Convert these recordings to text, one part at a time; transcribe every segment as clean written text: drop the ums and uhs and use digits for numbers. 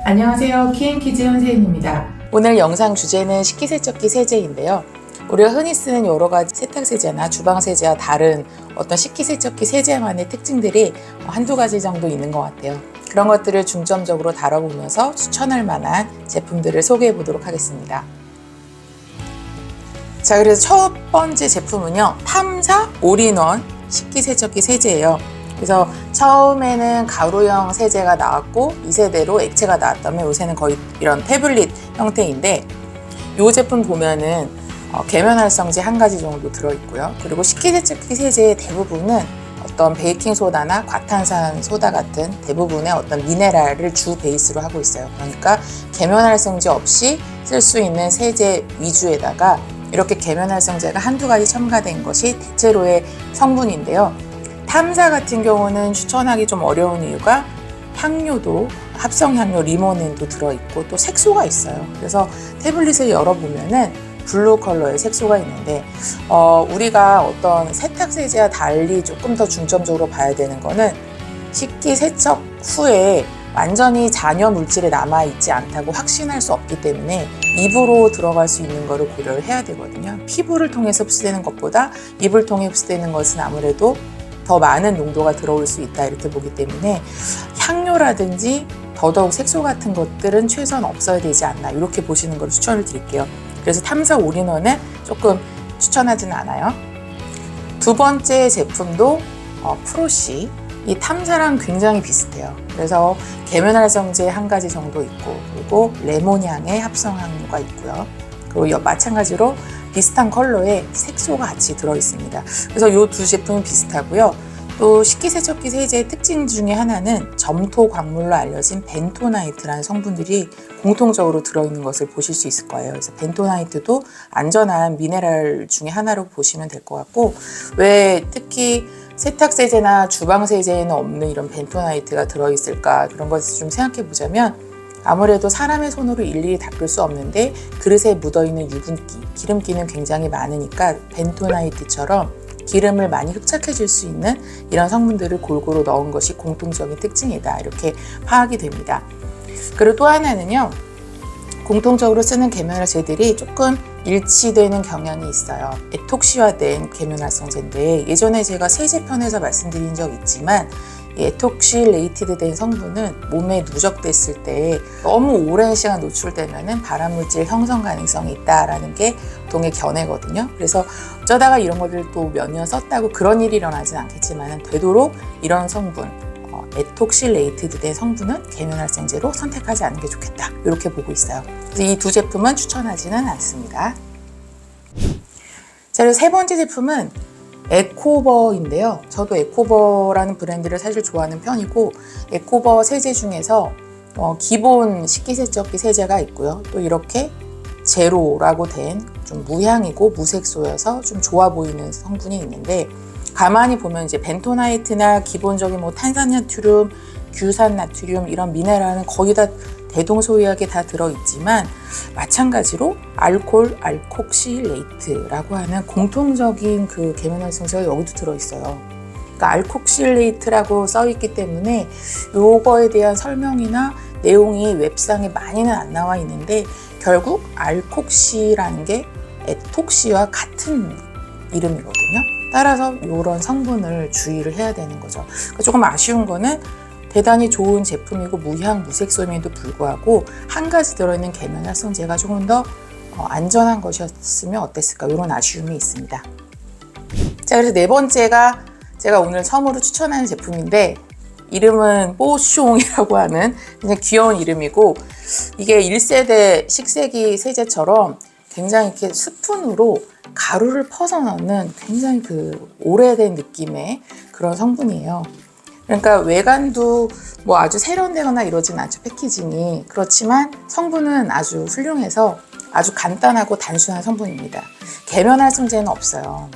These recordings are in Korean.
안녕하세요. 키앤키즈 현세인입니다. 오늘 영상 주제는 식기세척기 세제인데요. 우리가 흔히 쓰는 여러 가지 세탁세제나 주방세제와 다른 어떤 식기세척기 세제만의 특징들이 한두 가지 정도 있는 것 같아요. 그런 것들을 중점적으로 다뤄보면서 추천할 만한 제품들을 소개해 보도록 하겠습니다. 자, 그래서 첫 번째 제품은요, 탐사 올인원 식기세척기 세제예요. 그래서 처음에는 가루형 세제가 나왔고 2세대로 액체가 나왔다면 요새는 거의 이런 태블릿 형태인데, 이 제품 보면은 계면활성제 한 가지 정도 들어있고요. 그리고 식기세척기 세제의 대부분은 어떤 베이킹소다나 과탄산소다 같은 대부분의 어떤 미네랄을 주 베이스로 하고 있어요. 그러니까 계면활성제 없이 쓸 수 있는 세제 위주에다가 이렇게 계면활성제가 한두 가지 첨가된 것이 대체로의 성분인데요. 탐사 같은 경우는 추천하기 좀 어려운 이유가 향료도 합성향료 리모넨도 들어있고 또 색소가 있어요. 그래서 태블릿을 열어보면은 블루 컬러의 색소가 있는데, 우리가 어떤 세탁세제와 달리 조금 더 중점적으로 봐야 되는 거는 식기세척 후에 완전히 잔여 물질이 남아있지 않다고 확신할 수 없기 때문에 입으로 들어갈 수 있는 거를 고려를 해야 되거든요. 피부를 통해서 흡수되는 것보다 입을 통해 흡수되는 것은 아무래도 더 많은 농도가 들어올 수 있다, 이렇게 보기 때문에 향료라든지 더더욱 색소 같은 것들은 최소한 없어야 되지 않나, 이렇게 보시는 걸 추천을 드릴게요. 그래서 탐사 올인원은 조금 추천하지는 않아요. 두 번째 제품도 프로시. 이 탐사랑 굉장히 비슷해요. 그래서 계면활성제 한 가지 정도 있고, 그리고 레몬향의 합성향료가 있고요. 그리고 마찬가지로 비슷한 컬러의 색소가 같이 들어있습니다. 그래서 이 두 제품이 비슷하고요. 또 식기세척기 세제의 특징 중에 하나는 점토 광물로 알려진 벤토나이트라는 성분들이 공통적으로 들어있는 것을 보실 수 있을 거예요. 그래서 벤토나이트도 안전한 미네랄 중에 하나로 보시면 될 것 같고, 왜 특히 세탁세제나 주방세제에는 없는 이런 벤토나이트가 들어있을까, 그런 것을 좀 생각해 보자면, 아무래도 사람의 손으로 일일이 닦을 수 없는데 그릇에 묻어있는 유분기, 기름기는 굉장히 많으니까 벤토나이트처럼 기름을 많이 흡착해 줄 수 있는 이런 성분들을 골고루 넣은 것이 공통적인 특징이다, 이렇게 파악이 됩니다. 그리고 또 하나는요, 공통적으로 쓰는 계면활성제들이 조금 일치되는 경향이 있어요. 에톡시화된 계면활성제인데, 예전에 제가 세제편에서 말씀드린 적 있지만 에톡실레이티드 된 성분은 몸에 누적됐을 때 너무 오랜 시간 노출되면 발암물질 형성 가능성이 있다라는 게 보통의 견해거든요. 그래서 어쩌다가 이런 것들 또 몇 년 썼다고 그런 일이 일어나진 않겠지만, 되도록 이런 성분, 에톡실레이티드 된 성분은 계면활성제로 선택하지 않는 게 좋겠다, 이렇게 보고 있어요. 그래서 이 두 제품은 추천하지는 않습니다. 자, 그리고 세 번째 제품은 에코버인데요. 저도 에코버라는 브랜드를 사실 좋아하는 편이고, 에코버 세제 중에서 기본 식기세척기 세제가 있고요. 또 이렇게 제로라고 된 좀 무향이고 무색소여서 좀 좋아 보이는 성분이 있는데, 가만히 보면 이제 벤토나이트나 기본적인 뭐 탄산나트륨, 규산나트륨 이런 미네랄은 거의 다 대동소이하게 다 들어있지만, 마찬가지로 알코올 알콕실레이트라고 하는 공통적인 그 계면활성제가 여기도 들어있어요. 그러니까 알콕실레이트라고 써있기 때문에 요거에 대한 설명이나 내용이 웹상에 많이는 안 나와 있는데, 결국 알콕시라는 게 에톡시와 같은 이름이거든요. 따라서 이런 성분을 주의를 해야 되는 거죠. 그러니까 조금 아쉬운 거는 대단히 좋은 제품이고 무향 무색소임에도 불구하고 한 가지 들어있는 계면활성제가 조금 더 안전한 것이었으면 어땠을까, 이런 아쉬움이 있습니다. 자, 그래서 네 번째가 제가 오늘 처음으로 추천하는 제품인데, 이름은 뽀숑이라고 하는 그냥 귀여운 이름이고, 이게 1세대 식세기 세제처럼 굉장히 이렇게 스푼으로 가루를 퍼서 넣는 굉장히 그 오래된 느낌의 그런 성분이에요. 그러니까 외관도 뭐 아주 세련되거나 이러진 않죠, 패키징이. 그렇지만 성분은 아주 훌륭해서 아주 간단하고 단순한 성분입니다. 계면활성제는 없어요.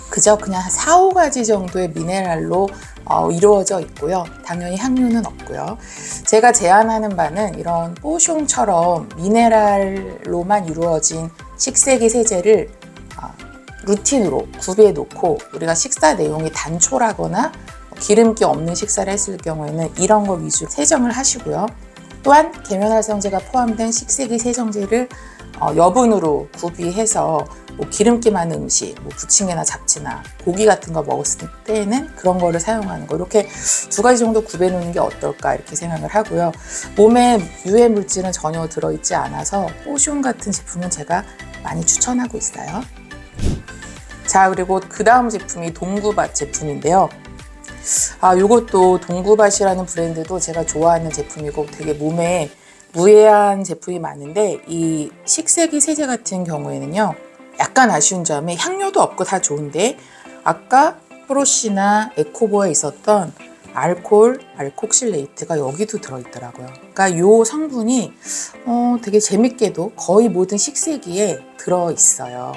그저 그냥 4, 5가지 정도의 미네랄로 이루어져 있고요. 당연히 향료는 없고요. 제가 제안하는 바는 이런 뽀숑처럼 미네랄로만 이루어진 식세기 세제를 루틴으로 구비해 놓고, 우리가 식사 내용이 단촐하거나 기름기 없는 식사를 했을 경우에는 이런 거 위주로 세정을 하시고요. 또한 계면활성제가 포함된 식세기 세정제를 여분으로 구비해서 뭐 기름기 많은 음식, 뭐 부침개나 잡채나 고기 같은 거 먹었을 때는 그런 거를 사용하는 거, 이렇게 두 가지 정도 구비해 놓는 게 어떨까 이렇게 생각을 하고요. 몸에 유해 물질은 전혀 들어있지 않아서 뽀숑 같은 제품은 제가 많이 추천하고 있어요. 자, 그리고 그 다음 제품이 동구밭 제품인데요. 요것도 동구밭이라는 브랜드도 제가 좋아하는 제품이고 되게 몸에 무해한 제품이 많은데, 이 식세기 세제 같은 경우에는요, 약간 아쉬운 점이 향료도 없고 다 좋은데 아까 프로시나 에코보에 있었던 알콕실레이트가 여기도 들어있더라고요. 그러니까 이 성분이 되게 재밌게도 거의 모든 식세기에 들어있어요.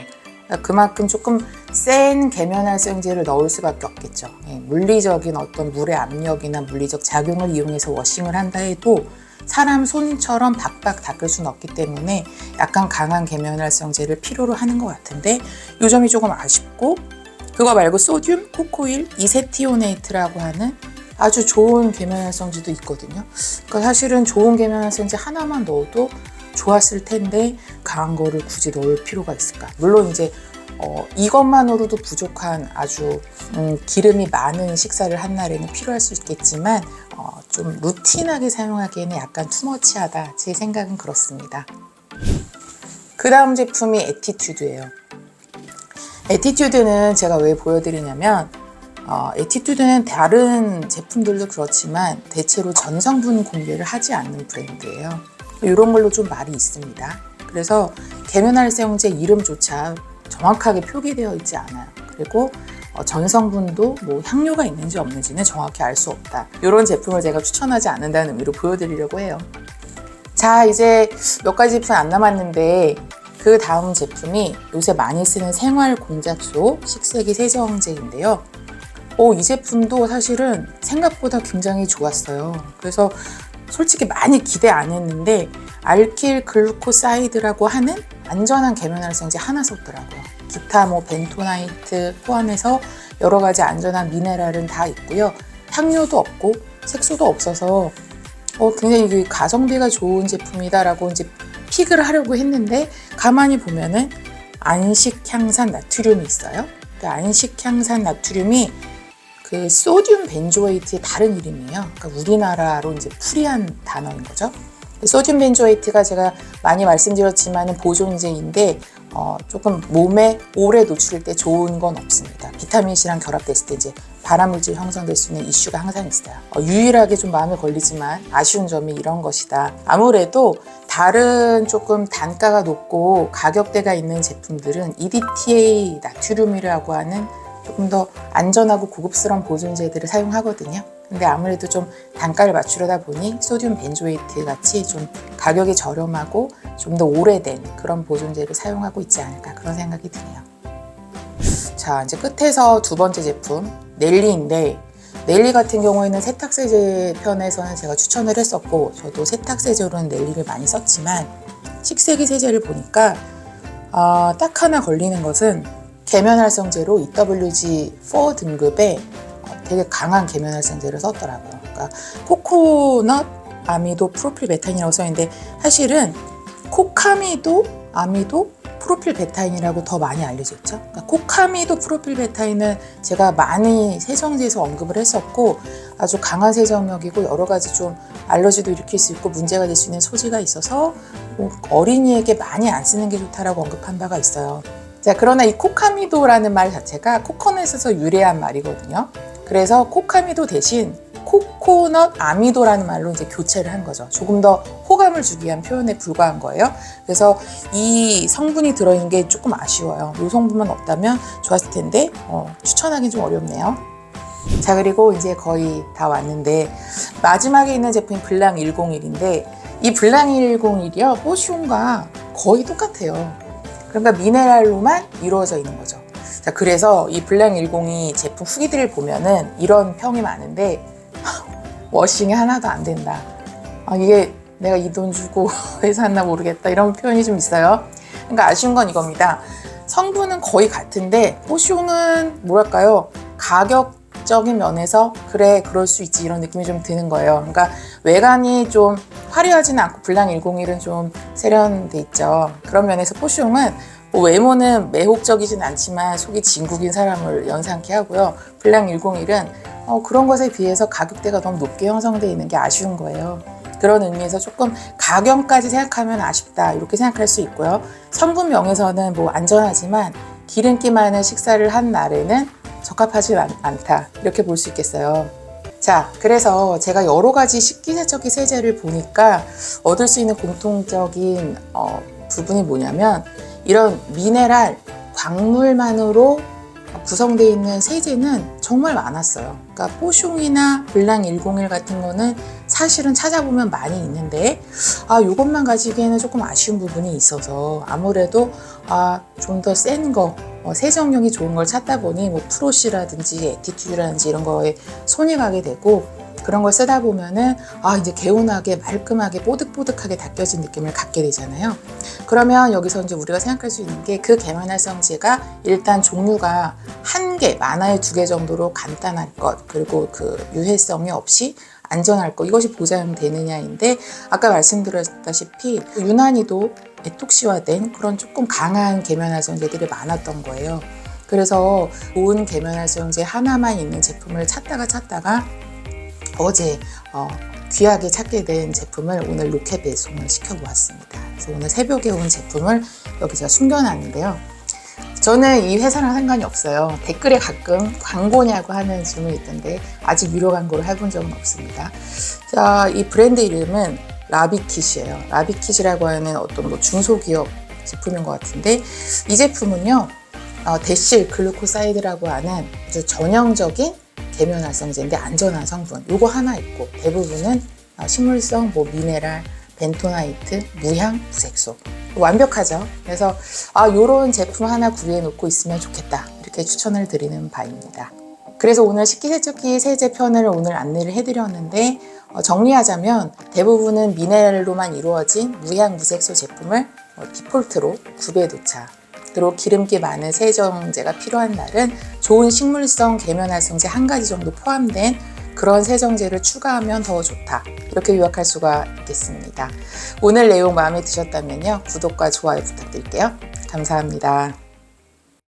그러니까 그만큼 조금 센 계면활성제를 넣을 수밖에 없겠죠. 물리적인 어떤 물의 압력이나 물리적 작용을 이용해서 워싱을 한다 해도 사람 손처럼 박박 닦을 수는 없기 때문에 약간 강한 계면활성제를 필요로 하는 것 같은데, 이 점이 조금 아쉽고, 그거 말고 소듐 코코일 이세티오네이트라고 하는 아주 좋은 계면활성제도 있거든요. 그러니까 사실은 좋은 계면활성제 하나만 넣어도 좋았을 텐데 강한 거를 굳이 넣을 필요가 있을까? 물론 이제 이것만으로도 부족한 아주 기름이 많은 식사를 한 날에는 필요할 수 있겠지만 좀 루틴하게 사용하기에는 약간 투머치하다, 제 생각은 그렇습니다. 그 다음 제품이 에티튜드예요. 에티튜드는 제가 왜 보여드리냐면 에티튜드는 다른 제품들도 그렇지만 대체로 전성분 공개를 하지 않는 브랜드예요. 이런 걸로 좀 말이 있습니다. 그래서 계면활성제 이름조차 정확하게 표기되어 있지 않아요. 그리고 전성분도 뭐 향료가 있는지 없는지는 정확히 알 수 없다. 이런 제품을 제가 추천하지 않는다는 의미로 보여드리려고 해요. 자, 이제 몇 가지 제품 안 남았는데 그 다음 제품이 요새 많이 쓰는 생활 공작소 식세기 세정제인데요. 이 제품도 사실은 생각보다 굉장히 좋았어요. 그래서 솔직히 많이 기대 안 했는데 알킬 글루코사이드라고 하는 안전한 계면활성제 하나 썼더라고요. 기타 뭐 벤토나이트 포함해서 여러 가지 안전한 미네랄은 다 있고요. 향료도 없고 색소도 없어서 굉장히 가성비가 좋은 제품이다라고 이제 픽을 하려고 했는데, 가만히 보면은 안식향산 나트륨이 있어요. 그 안식향산 나트륨이 그 소듐 벤조에이트의 다른 이름이에요. 그러니까 우리나라로 이제 풀이한 단어인 거죠. 소듐 벤조에이트가 제가 많이 말씀드렸지만 보존제인데 조금 몸에 오래 노출될 때 좋은 건 없습니다. 비타민C랑 결합됐을 때 이제 발암물질 형성될 수 있는 이슈가 항상 있어요. 유일하게 좀 마음에 걸리지만 아쉬운 점이 이런 것이다. 아무래도 다른 조금 단가가 높고 가격대가 있는 제품들은 EDTA 나트륨이라고 하는 조금 더 안전하고 고급스러운 보존제들을 사용하거든요. 근데 아무래도 좀 단가를 맞추려다 보니 소듐 벤조에이트 같이 좀 가격이 저렴하고 좀 더 오래된 그런 보존제를 사용하고 있지 않을까, 그런 생각이 드네요. 자, 이제 끝에서 두 번째 제품 넬리인데, 넬리 같은 경우에는 세탁세제 편에서는 제가 추천을 했었고, 저도 세탁세제로는 넬리를 많이 썼지만 식세기 세제를 보니까 딱 하나 걸리는 것은 계면활성제로 EWG4 등급의 되게 강한 계면활성제를 썼더라고요. 그러니까 코코넛 아미도 프로필 베타인이라고 써있는데, 사실은 코카미도 아미도 프로필 베타인이라고 더 많이 알려져 있죠. 그러니까 코카미도 프로필 베타인은 제가 많이 세정제에서 언급을 했었고, 아주 강한 세정력이고 여러 가지 좀 알러지도 일으킬 수 있고 문제가 될 수 있는 소지가 있어서 어린이에게 많이 안 쓰는 게 좋다라고 언급한 바가 있어요. 자, 그러나 이 코카미도라는 말 자체가 코코넛에서 유래한 말이거든요. 그래서 코카미도 대신 코코넛 아미도라는 말로 이제 교체를 한 거죠. 조금 더 호감을 주기 위한 표현에 불과한 거예요. 그래서 이 성분이 들어있는 게 조금 아쉬워요. 이 성분만 없다면 좋았을 텐데 추천하기 좀 어렵네요. 자, 그리고 이제 거의 다 왔는데 마지막에 있는 제품이 블랑 101인데, 이 블랑 101이요 뽀숑과 거의 똑같아요. 그러니까 미네랄로만 이루어져 있는 거죠. 자, 그래서 이 블랑 102 제품 후기들을 보면은 이런 평이 많은데 워싱이 하나도 안 된다. 이게 내가 이 돈 주고 왜 샀나 모르겠다, 이런 표현이 좀 있어요. 그러니까 아쉬운 건 이겁니다. 성분은 거의 같은데 뽀숑은 뭐랄까요, 가격 외적인 면에서 그래 그럴 수 있지 이런 느낌이 좀 드는 거예요. 그러니까 외관이 좀 화려하지는 않고 블랑 101은 좀 세련돼 있죠. 그런 면에서 뽀숑은 뭐 외모는 매혹적이진 않지만 속이 진국인 사람을 연상케 하고요. 블랑 101은 그런 것에 비해서 가격대가 너무 높게 형성되어 있는 게 아쉬운 거예요. 그런 의미에서 조금 가격까지 생각하면 아쉽다 이렇게 생각할 수 있고요. 성분명에서는 뭐 안전하지만 기름기 많은 식사를 한 날에는 적합하지 않다 이렇게 볼 수 있겠어요. 자, 그래서 제가 여러 가지 식기세척기 세제를 보니까 얻을 수 있는 공통적인 부분이 뭐냐면 이런 미네랄, 광물만으로 구성되어 있는 세제는 정말 많았어요. 그러니까 뽀숑이나 블랑 101 같은 거는 사실은 찾아보면 많이 있는데 이것만 가지기에는 조금 아쉬운 부분이 있어서 아무래도 좀 더 센 거, 세정력이 좋은 걸 찾다 보니 뭐 프로시라든지 에티튜드라든지 이런 거에 손이 가게 되고 그런 걸 쓰다 보면은 이제 개운하게 말끔하게 뽀득뽀득하게 닦여진 느낌을 갖게 되잖아요. 그러면 여기서 이제 우리가 생각할 수 있는 게 그 계면활성제가 일단 종류가 한 개, 많아야 2개 정도로 간단할 것, 그리고 그 유해성이 없이 안전할 것, 이것이 보장되느냐인데 아까 말씀드렸다시피 유난히도 에톡시화된 그런 조금 강한 계면활성제들이 많았던 거예요. 그래서 좋은 계면활성제 하나만 있는 제품을 찾다가 어제 귀하게 찾게 된 제품을 오늘 로켓 배송을 시켜보았습니다. 그래서 오늘 새벽에 온 제품을 여기 제가 숨겨놨는데요. 저는 이 회사랑 상관이 없어요. 댓글에 가끔 광고냐고 하는 질문이 있던데 아직 유료 광고를 해본 적은 없습니다. 자, 이 브랜드 이름은 라비킷이에요. 라비킷이라고 하는 어떤 뭐 중소기업 제품인 것 같은데 이 제품은요 데실 글루코사이드라고 하는 아주 전형적인 계면활성제인데 안전한 성분 요거 하나 있고 대부분은 식물성 뭐 미네랄, 벤토나이트, 무향, 무색소 완벽하죠. 그래서 요런 제품 하나 구비해 놓고 있으면 좋겠다 이렇게 추천을 드리는 바입니다. 그래서 오늘 식기세척기 세제 편을 오늘 안내를 해드렸는데 정리하자면 대부분은 미네랄로만 이루어진 무향, 무색소 제품을 디폴트로 구비해 놓자. 그리고 기름기 많은 세정제가 필요한 날은 좋은 식물성 계면활성제 한 가지 정도 포함된 그런 세정제를 추가하면 더 좋다. 이렇게 요약할 수가 있겠습니다. 오늘 내용 마음에 드셨다면요. 구독과 좋아요 부탁드릴게요. 감사합니다.